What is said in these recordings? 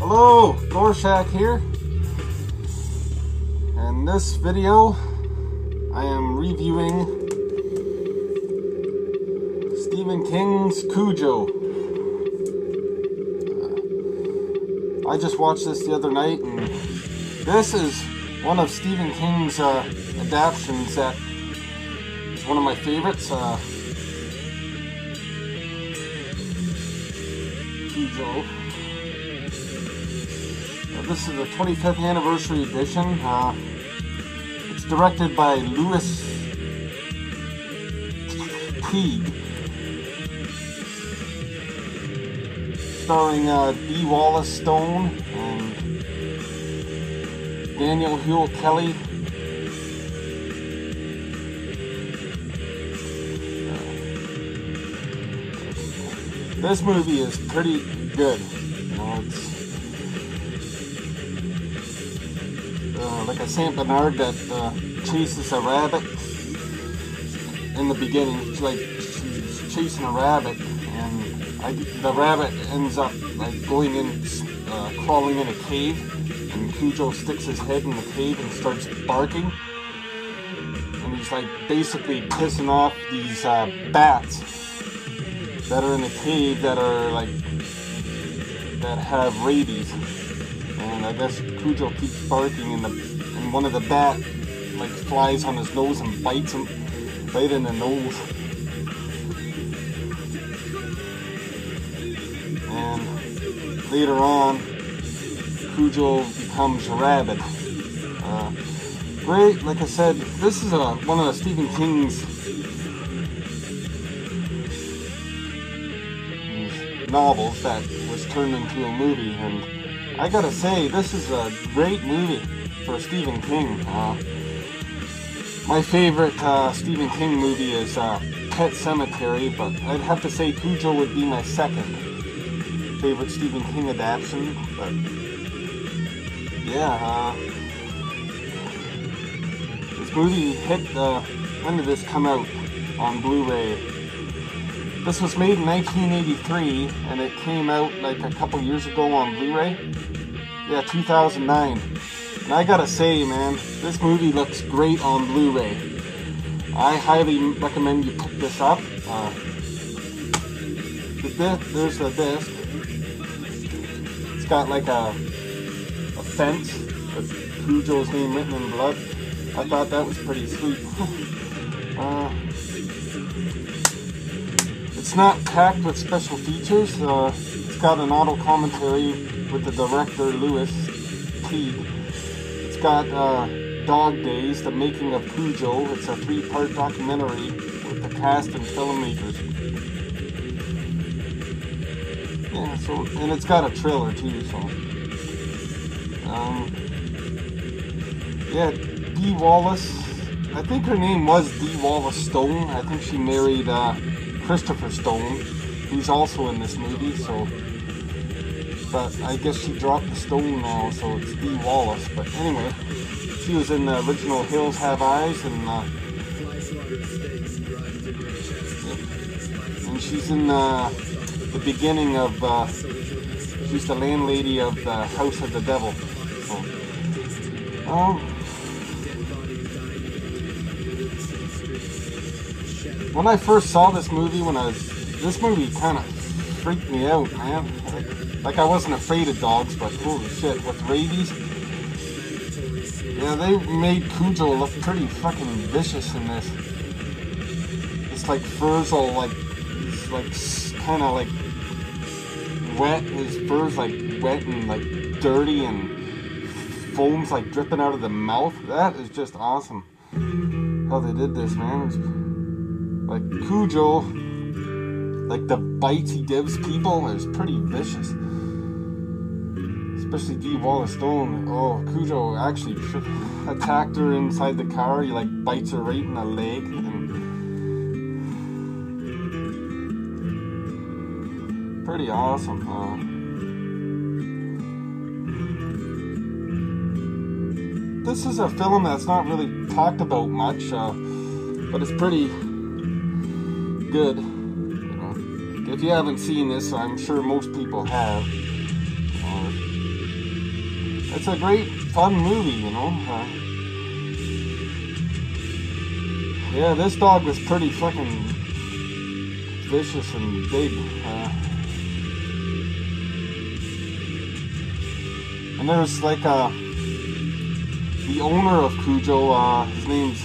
Hello, Rorschach here. In this video, I am reviewing Stephen King's Cujo. I just watched this the other night, and this is one of Stephen King's adaptations that is one of my favorites. Cujo. This is the 25th anniversary edition. It's directed by Louis Teague, starring D. Wallace Stone and Daniel Hill Kelly. This movie is pretty good. You know, it's like a Saint Bernard that chases a rabbit in the beginning. It's like she's chasing a rabbit, and the rabbit ends up like going in, crawling in a cave, and Cujo sticks his head in the cave and starts barking, and he's like basically pissing off these bats that are in the cave that have rabies. And I guess Cujo keeps barking, and one of the bat like flies on his nose and bites him right in the nose. And later on, Cujo becomes rabid. Great, like I said, this is one of Stephen King's novels that was turned into a movie, and I gotta say, this is a great movie for Stephen King. My favorite Stephen King movie is Pet Sematary, but I'd have to say Cujo would be my second favorite Stephen King adaptation. But yeah, this movie hit, when did this come out on Blu-ray? This was made in 1983, and it came out like a couple years ago on Blu-ray. Yeah, 2009. And I gotta say, man, this movie looks great on Blu-ray. I highly recommend you pick this up. There's the disc. It's got like a fence with Cujo's name written in blood. I thought that was pretty sweet. It's not packed with special features. It's got an auto commentary with the director Louis Teague. It's got Dog Days, the making of Cujo. It's a 3-part documentary with the cast and filmmakers. Yeah, so, and it's got a trailer too. So, yeah, D. Wallace. I think her name was D. Wallace Stone. I think she married Christopher Stone, who's also in this movie, so, but I guess she dropped the stone now, so it's D. Wallace. But anyway, she was in the original Hills Have Eyes, and she's in the beginning of, she's the landlady of the House of the Devil. So, when I first saw this movie, this movie kind of freaked me out, man. Like I wasn't afraid of dogs, but holy shit, with rabies. Yeah, they made Cujo look pretty fucking vicious in this. It's like fur's all like, he's like kind of like wet. His fur's like wet and like dirty, and foam's like dripping out of the mouth. That is just awesome how they did this, man. Like Cujo, like the bites he gives people is pretty vicious. Especially D. Wallace Stone. Oh, Cujo actually attacked her inside the car. He like bites her right in the leg. And pretty awesome. This is a film that's not really talked about much, but it's pretty good. You know, if you haven't seen this, I'm sure most people have. it's a great, fun movie, you know. Yeah, this dog was pretty fucking vicious and big. And there's like the owner of Cujo, his name's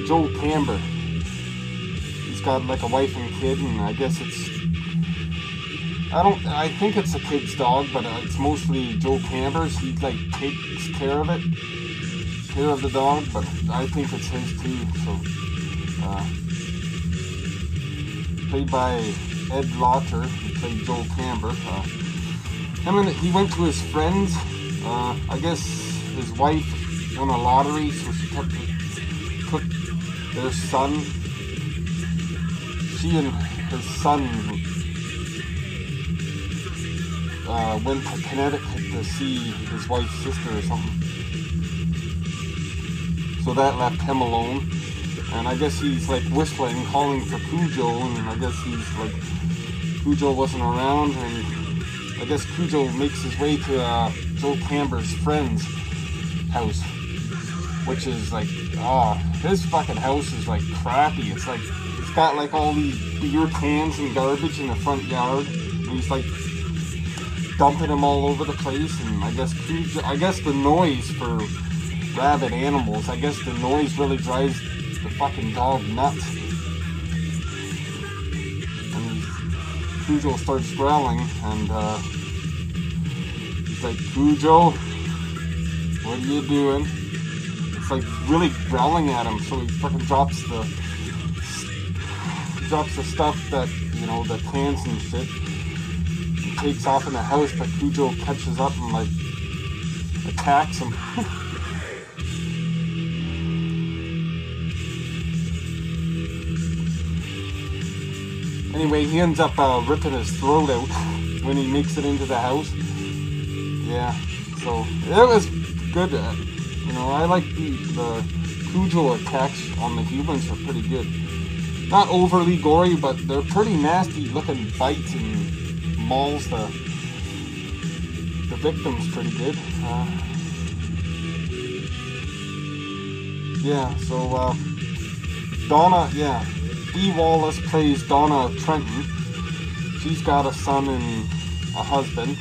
Joe Camber. He's got like a wife and kid, and I guess I think it's a kid's dog, but it's mostly Joe Camber's. He like takes care of the dog, but I think it's his too. So, played by Ed Lauter, he played Joe Camber. He went to his friends. I guess his wife won a lottery, so she took their son. She and his son went to Connecticut to see his wife's sister or something. So that left him alone. And I guess he's like whistling, calling for Cujo, and I guess he's like, Cujo wasn't around, and I guess Cujo makes his way to Joe Camber's friend's house, which is like, his fucking house is like crappy. It's like, it's got like all these beer cans and garbage in the front yard, and he's like dumping them all over the place. And I guess the noise for rabid animals, I guess the noise really drives the fucking dog nuts. And Cujo starts growling, and he's like, Cujo, what are you doing? It's like really growling at him, so he fucking drops the stuff that, you know, the cans and shit, and takes off in the house, but Cujo catches up and like attacks him. Anyway, he ends up ripping his throat out when he makes it into the house. Yeah, so it was good. You know, I like the Cujo attacks on the humans are pretty good. Not overly gory, but they're pretty nasty looking bites and mauls the victims pretty good. Yeah, so Donna, yeah. Dee Wallace plays Donna Trenton. She's got a son and a husband.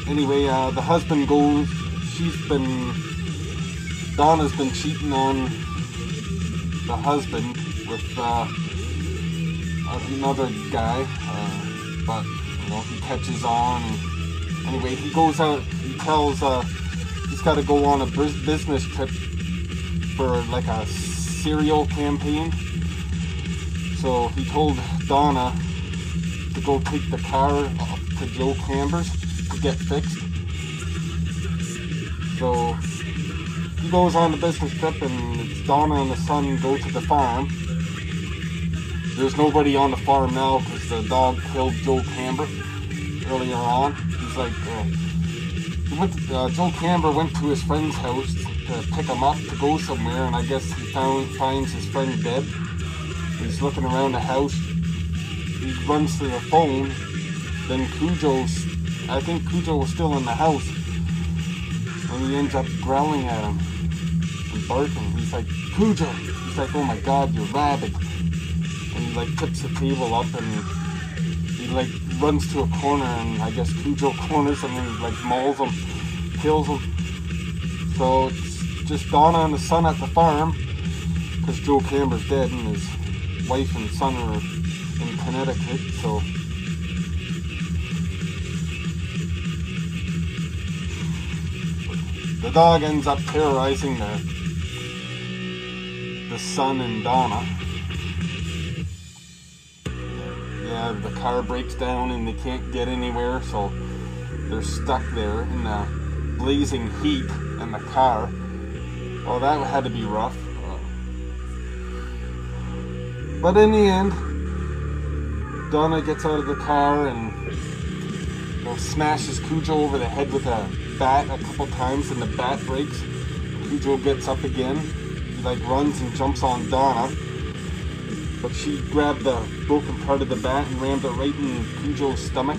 Anyway, the husband goes, Donna's been cheating on the husband with another guy, but, you know, he catches on. And anyway, he goes out, he tells, he's got to go on a business trip for like a cereal campaign. So he told Donna to go take the car to Joe Camber's to get fixed. So he goes on the business trip, and it's Donna and the son go to the farm. There's nobody on the farm now because the dog killed Joe Camber earlier on. He's like, Joe Camber went to his friend's house to pick him up to go somewhere, and I guess he finds his friend dead. He's looking around the house. He runs to the phone. Then I think Cujo was still in the house, and he ends up growling at him and barking. He's like, Cujo! He's like, oh my god, you're rabid. And he like tips the table up, and he like runs to a corner, and I guess Cujo corners him and like mauls him, kills him. So it's just Donna and the son at the farm, because Joe Camber's dead and his wife and son are in Connecticut. So the dog ends up terrorizing the son and Donna. Yeah, the car breaks down and they can't get anywhere, so they're stuck there in the blazing heat in the car. Well, that had to be rough. But in the end, Donna gets out of the car and, you know, smashes Cujo over the head with a bat a couple times, and the bat breaks. Cujo gets up again. He like runs and jumps on Donna. but she grabbed the broken part of the bat and rammed it right in Cujo's stomach.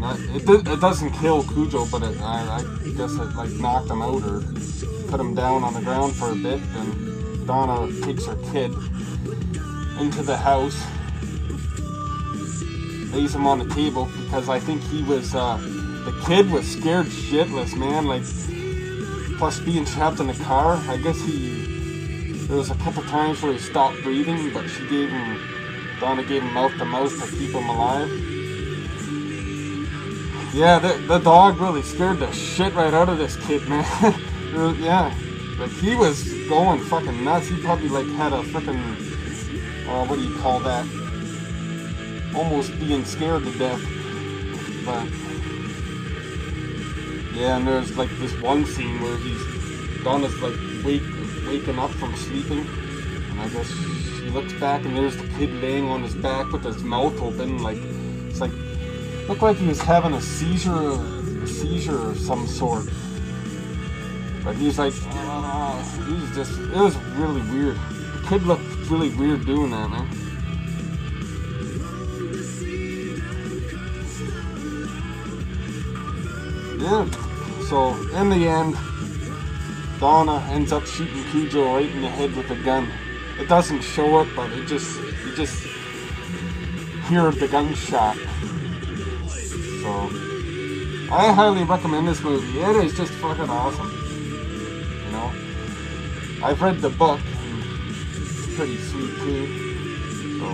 And it doesn't kill Cujo, but I guess it like knocked him out or put him down on the ground for a bit. And Donna takes her kid into the house, lays him on the table because I think he was, the kid was scared shitless, man. Like, plus being trapped in the car, I guess there was a couple times where he stopped breathing, but Donna gave him mouth to mouth to keep him alive. Yeah, the dog really scared the shit right out of this kid, man. Yeah, like he was going fucking nuts. He probably like had a freaking, what do you call that? Almost being scared to death. But yeah, and there's like this one scene where Donna's like waking up from sleeping, and I guess she looks back and there's the kid laying on his back with his mouth open, like it's like looked like he was having a seizure of some sort. But he's like, it was really weird. The kid looked really weird doing that, man. Yeah, so in the end, Donna ends up shooting Cujo right in the head with a gun. It doesn't show it, but you just hear the gunshot. So, I highly recommend this movie. It is just fucking awesome. You know, I've read the book, and it's pretty sweet too. So,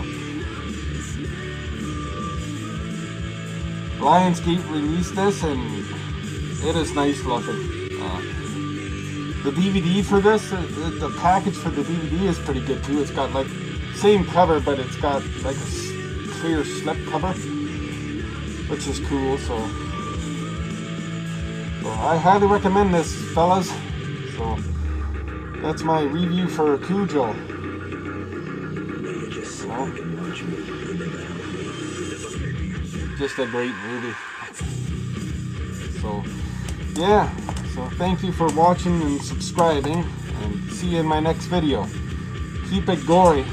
Lionsgate released this, and it is nice looking. The DVD for this, the package for the DVD is pretty good too. It's got like same cover, but it's got like a clear slip cover, which is cool. So I highly recommend this, fellas. So that's my review for Cujo. You know? Just a great movie. So yeah, so thank you for watching and subscribing, and see you in my next video. Keep it gory.